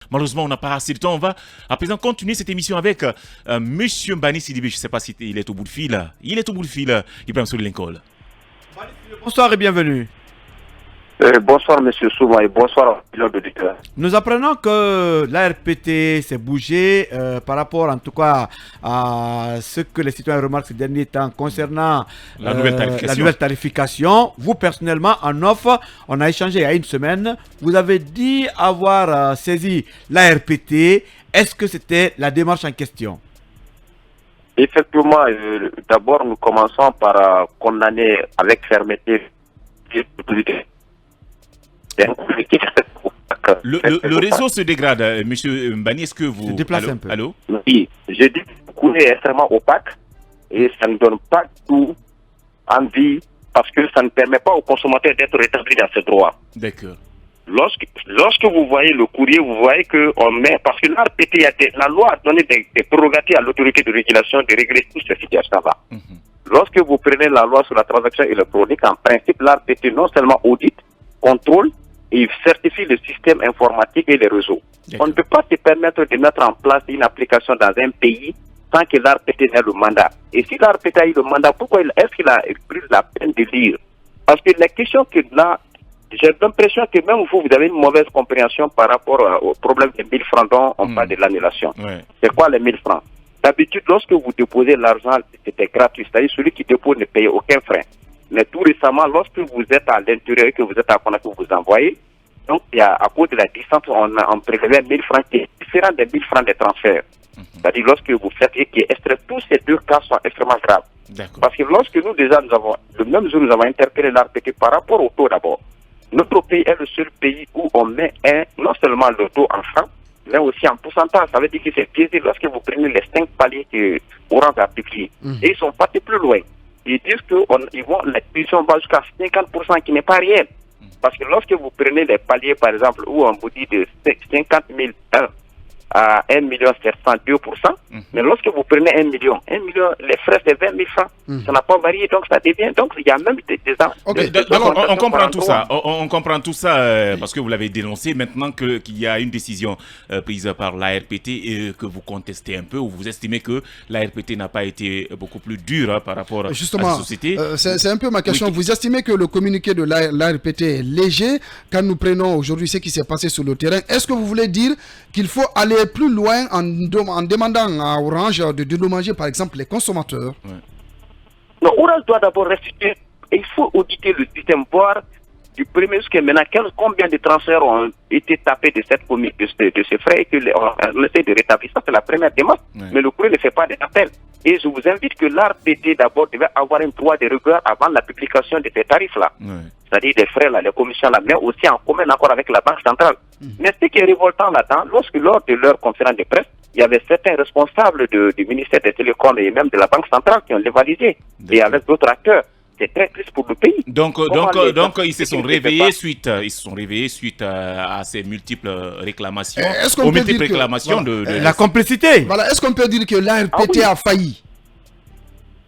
Malheureusement, on n'a pas assez de temps. On va à présent continuer cette émission avec Monsieur Mbani Sidibé. Je ne sais pas si il est au bout de fil. Il est au bout de fil. Ibrahim Solinkol. Bonsoir et bienvenue. Bonsoir Monsieur Souma et bonsoir aux auditeurs. Nous apprenons que l'ARPT s'est bougé par rapport en tout cas à ce que les citoyens remarquent ces derniers temps concernant la nouvelle tarification. Vous personnellement en offre, on a échangé il y a une semaine, vous avez dit avoir saisi l'ARPT. Est-ce que c'était la démarche en question? Effectivement, d'abord nous commençons par condamner avec fermeté l'autorité. Le réseau se dégrade, Monsieur Mbani, est-ce que vous... Se déplace un peu. Allô? Oui, j'ai dit que le coût est extrêmement opaque et ça ne donne pas tout envie parce que ça ne permet pas aux consommateurs d'être rétablis dans ses droits. D'accord. Lorsque vous voyez le courrier, vous voyez qu'on met, parce que la loi a donné des prérogatives à l'autorité de régulation de régler toutes ces situations-là. Lorsque vous prenez la loi sur la transaction électronique, en principe, l'ARPT non seulement audite, contrôle, et certifie le système informatique et les réseaux. On ne peut pas se permettre de mettre en place une application dans un pays sans que l'ARPT ait le mandat. Et si l'ARPT a eu le mandat, pourquoi est-ce qu'il a pris la peine de lire? Parce que la question que là, j'ai l'impression que même vous avez une mauvaise compréhension par rapport au problème des 1000 francs dont on parle de l'annulation. C'est quoi les 1000 francs? D'habitude, lorsque vous déposez l'argent, c'était gratuit. C'est-à-dire celui qui dépose ne paye aucun frais. Mais tout récemment, lorsque vous êtes à l'intérieur et que vous êtes à Conakry, vous envoyez, donc il y a, à cause de la distance, on prélevait 1000 francs qui est différent des 1000 francs de transfert. C'est-à-dire lorsque vous faites et qui est extrait, tous ces deux cas sont extrêmement graves. Parce que lorsque nous déjà, nous avons, le même jour, nous avons interpellé l'ARPT par rapport au taux d'abord. Notre pays est le seul pays où on met non seulement le taux en francs, mais aussi en pourcentage. Ça veut dire que c'est biaisé lorsque vous prenez les 5 paliers que Orange a appliqués. Et ils sont partis plus loin. Ils disent que la tuition va jusqu'à 50% qui n'est pas réel. Parce que lorsque vous prenez les paliers, par exemple, où on vous dit de 50 000 à 1 700, 2%, mais lorsque vous prenez 1 million, les frais c'est 20 000 francs. Ça n'a pas varié, donc ça devient. Donc il y a même des on comprend tout ça. On comprend tout ça parce que vous l'avez dénoncé. Maintenant qu'il y a une décision prise par l'ARPT et que vous contestez un peu, ou vous estimez que l'ARPT n'a pas été beaucoup plus dur par rapport à la société. C'est un peu ma question. Vous estimez que le communiqué de l'ARPT est léger quand nous prenons aujourd'hui ce qui s'est passé sur le terrain? Est-ce que vous voulez dire qu'il faut aller plus loin en demandant à Orange de dédommager par exemple les consommateurs? Non, Orange doit d'abord restituer. Il faut auditer le système, voir du premier jusqu'à maintenant combien de transferts ont été tapés de ces frais et qu'on essaie de rétablir. Ça, c'est la première démarche. Mais le courrier ne fait pas d'appel. Et je vous invite que l'ARPT d'abord devait avoir un droit de regard avant la publication de ces tarifs-là. C'est-à-dire des frais-là, les commissions-là, mais aussi en commun accord avec la Banque centrale. Mais ce qui est révoltant là-dedans, lors de leur conférence de presse, il y avait certains responsables du ministère des Télécoms et même de la Banque centrale qui ont dévalisé. Et avec d'autres acteurs. C'est très triste pour le pays. Donc ils se sont réveillés suite à ces multiples réclamations, aux multiples réclamations de la complicité. Voilà, est-ce qu'on peut dire que l'ARPT a failli?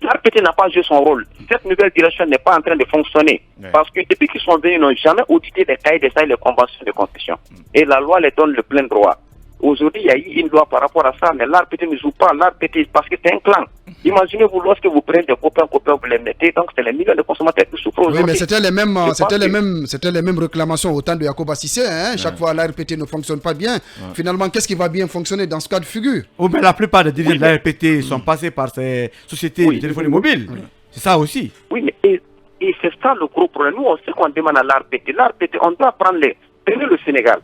L'ARPT n'a pas joué son rôle. Cette nouvelle direction n'est pas en train de fonctionner. Parce que depuis qu'ils sont venus, ils n'ont jamais audité les cahiers des charges et les conventions de concession. Et la loi les donne le plein droit. Aujourd'hui, il y a eu une loi par rapport à ça, mais l'ARPT ne joue pas. L'ARPT, parce que c'est un clan. Imaginez-vous, lorsque vous prenez des copains, vous les mettez, donc c'est les millions de consommateurs qui souffrent aujourd'hui. Oui, mais c'était les mêmes réclamations au temps de Yacoba Cissé. Chaque fois, l'ARPT ne fonctionne pas bien. Finalement, qu'est-ce qui va bien fonctionner dans ce cas de figure? Mais la plupart des dirigeants de l'ARPT sont passés par ces sociétés de téléphonie mobile. C'est ça aussi. Oui, mais et c'est ça le gros problème. Nous, on sait qu'on demande à l'ARPT. L'ARPT, on doit prendre prenez le Sénégal.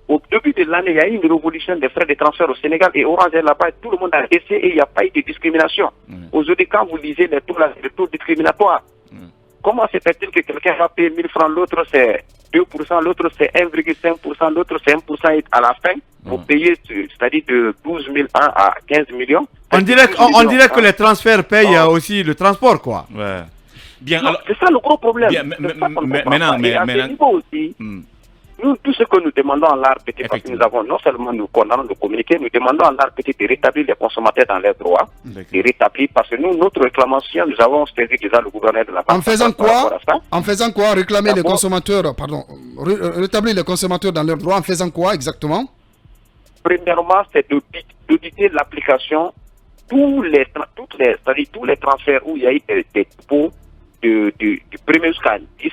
Au début de l'année, il y a eu une révolution des frais de transfert au Sénégal et Orange est là-bas. Tout le monde a essayé et il n'y a pas eu de discrimination. Aujourd'hui, quand vous lisez les taux discriminatoires, comment se fait-il que quelqu'un va payer 1000 francs, l'autre c'est 2%, l'autre c'est 1,5%, l'autre c'est 1% à la fin, vous payez, c'est-à-dire de 12 000 à 15 millions. On dirait que les transferts payent aussi le transport, quoi. Bien, alors, c'est ça le gros problème. Maintenant, aussi, nous, tout ce que nous demandons à l'ARPT, parce que nous avons non seulement nous condamnons de communiquer, nous demandons à l'ARPT de rétablir les consommateurs dans leurs droits, de rétablir, parce que nous, notre réclamation, nous avons saisi déjà le gouverneur de la Banque. En faisant quoi réclamer les consommateurs, rétablir les consommateurs dans leurs droits, en faisant quoi exactement? premièrement, c'est d'auditer l'application, c'est-à-dire tous les transferts où il y a eu des dépôts du premier jusqu'à 10,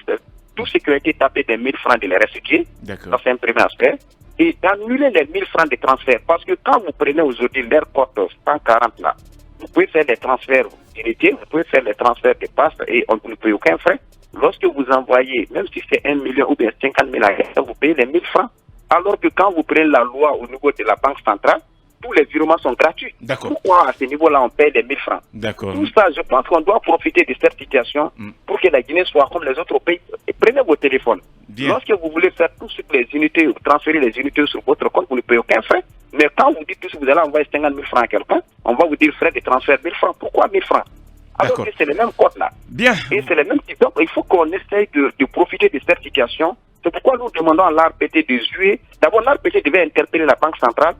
tout ce qui a été tapé des 1000 francs de les restituer. Ça, c'est un premier aspect. Et d'annuler les 1000 francs de transfert. Parce que quand vous prenez aujourd'hui l'air code 140 là, vous pouvez faire des transferts d'unité, vous pouvez faire des transferts de passe et on ne paye aucun frais. Lorsque vous envoyez, même si c'est 1 million ou bien 50 000 à vous payez les 1000 francs. Alors que quand vous prenez la loi au niveau de la Banque centrale, tous les virements sont gratuits. Pourquoi à ce niveau-là on paye les 1000 francs? Tout ça, je pense qu'on doit profiter de cette situation pour que la Guinée soit comme les autres pays. Et prenez vos téléphones. Lorsque vous voulez faire tout sur les unités, ou transférer les unités sur votre compte, vous ne payez aucun frais. Mais quand vous dites que vous allez envoyer 50 000 francs à quelqu'un, on va vous dire frais de transfert 1000 francs. Pourquoi 1000 francs? Alors que c'est les mêmes codes là. Et c'est les mêmes types. Donc il faut qu'on essaye de profiter de cette situation. C'est pourquoi nous demandons à l'ARPT de jouer. D'abord, l'ARPT devait interpeller la Banque centrale,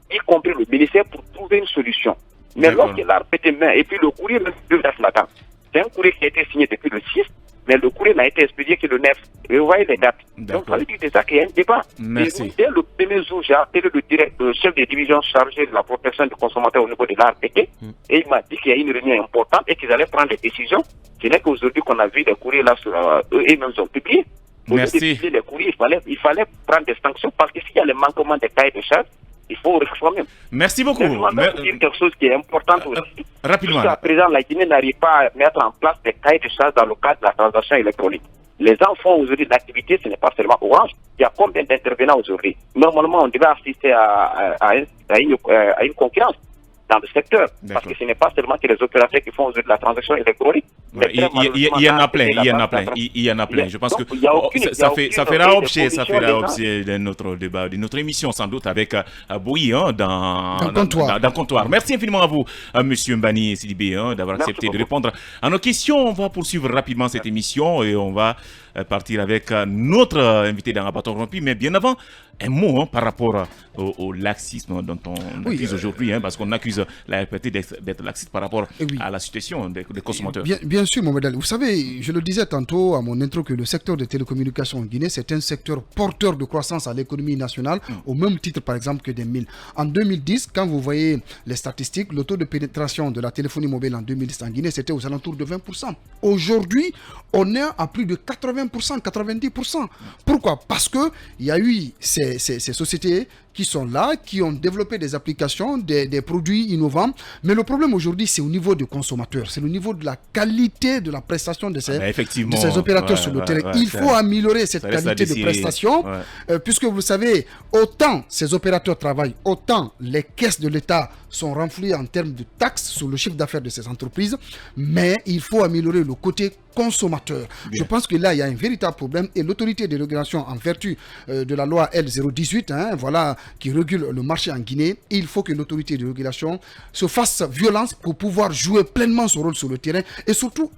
y compris le ministère, pour trouver une solution. Mais lorsque l'ARPT met, et puis le courrier même de là-dedans, c'est un courrier qui a été signé depuis le 6, mais le courrier n'a été expédié que le 9. Et vous voyez les dates. Donc ça veut dire déjà qu'il y a un débat. Et dès le premier jour, j'ai appelé le chef de division chargé de la protection du consommateur au niveau de l'ARPT, et il m'a dit qu'il y a une réunion importante et qu'ils allaient prendre des décisions. Ce n'est qu'aujourd'hui qu'on a vu des courriers là sur eux et même ont publié. Au lieu de publier les courriers, il fallait prendre des sanctions parce que s'il y a le manquement des cahiers de charges, il faut réformer. Merci beaucoup. Je vais dire quelque chose qui est important aussi. Rapidement. Jusqu'à présent, la Guinée n'arrive pas à mettre en place des cahiers de charges dans le cadre de la transaction électronique. Les gens font aujourd'hui de l'activité, ce n'est pas seulement Orange. Il y a combien d'intervenants aujourd'hui? Normalement, on devait assister à une concurrence dans le secteur. Parce que ce n'est pas seulement que les opérateurs qui font aujourd'hui de la transaction électronique. Il y en a plein. Je pense que ça fera objet de notre débat, de notre émission sans doute avec Bouy dans le comptoir. Merci infiniment à vous, Monsieur Mbani Sidibé, d'avoir accepté de répondre à nos questions. On va poursuivre rapidement cette émission et on va partir avec notre invité dans Bâton Rompu. Mais bien avant, un mot par rapport au laxisme dont on accuse aujourd'hui, parce qu'on accuse la RPT d'être laxiste par rapport à la situation des consommateurs. Bien sûr, Mohamed. Vous savez, je le disais tantôt à mon intro que le secteur des télécommunications en Guinée, c'est un secteur porteur de croissance à l'économie nationale, au même titre par exemple que des mines. En 2010, quand vous voyez les statistiques, le taux de pénétration de la téléphonie mobile en 2010 en Guinée, c'était aux alentours de 20%. Aujourd'hui, on est à plus de 80%, 90%. Pourquoi? Parce qu'il y a eu ces sociétés qui sont là, qui ont développé des applications, des produits innovants. Mais le problème aujourd'hui, c'est au niveau du consommateur. C'est au niveau de la qualité de la prestation de ces opérateurs sur le terrain. Il faut améliorer cette qualité de prestation, puisque vous savez, autant ces opérateurs travaillent, autant les caisses de l'État sont renflouées en termes de taxes sur le chiffre d'affaires de ces entreprises. Mais il faut améliorer le côté consommateur. Je pense que là, il y a un véritable problème et l'autorité de régulation en vertu de la loi L018, qui régule le marché en Guinée, il faut que l'autorité de régulation se fasse violence pour pouvoir jouer pleinement son rôle sur le terrain et surtout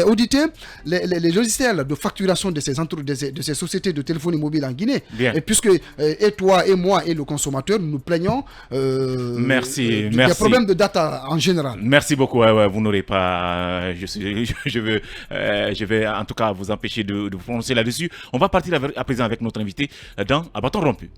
auditer les logiciels de facturation de ces sociétés de téléphonie mobile en Guinée. Et puisque et toi et moi et le consommateur, nous plaignons des problèmes de data en général. Merci beaucoup. Vous n'aurez pas... Je vais en tout cas vous empêcher de vous prononcer là-dessus. On va partir à présent avec notre invité dans À Bâton Rompu.